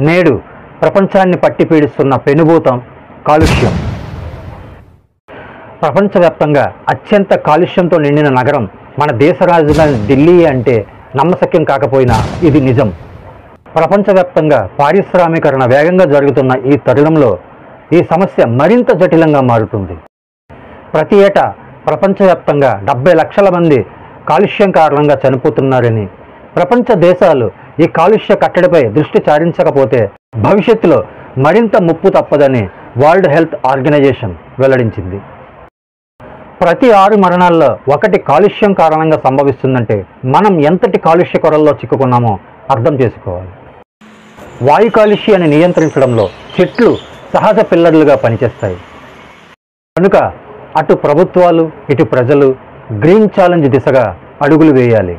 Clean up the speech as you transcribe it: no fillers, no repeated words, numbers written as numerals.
నేడు ప్రపంచాన్ని పట్టి పీడిస్తున్న పెనుభూతం కాలుష్యం. ప్రపంచవ్యాప్తంగా అత్యంత కాలుష్యంతో నిండిన నగరం మన దేశ రాజధాని ఢిల్లీ అంటే నమ్మశక్యం కాకపోయినా ఇది నిజం. ప్రపంచవ్యాప్తంగా పారిశ్రామీకరణ వేగంగా జరుగుతున్న ఈ తరుణంలో ఈ సమస్య మరింత జటిలంగా మారుతుంది. ప్రతి ఏటా ప్రపంచవ్యాప్తంగా 70 లక్షల మంది కాలుష్యం కారణంగా చనిపోతున్నారని, ప్రపంచ దేశాలు ఈ కాలుష్య కట్టడిపై దృష్టి సారించకపోతే భవిష్యత్తులో మరింత ముప్పు తప్పదని వరల్డ్ హెల్త్ ఆర్గనైజేషన్ వెల్లడించింది. ప్రతి 6 మరణాల్లో 1 కాలుష్యం కారణంగా సంభవిస్తుందంటే మనం ఎంతటి కాలుష్య కొరల్లో చిక్కుకున్నామో అర్థం చేసుకోవాలి. వాయు కాలుష్యాన్ని నియంత్రించడంలో చెట్లు సహజ పిల్లర్లుగా పనిచేస్తాయి. కనుక అటు ప్రభుత్వాలు ఇటు ప్రజలు గ్రీన్ ఛాలెంజ్ దిశగా అడుగులు వేయాలి.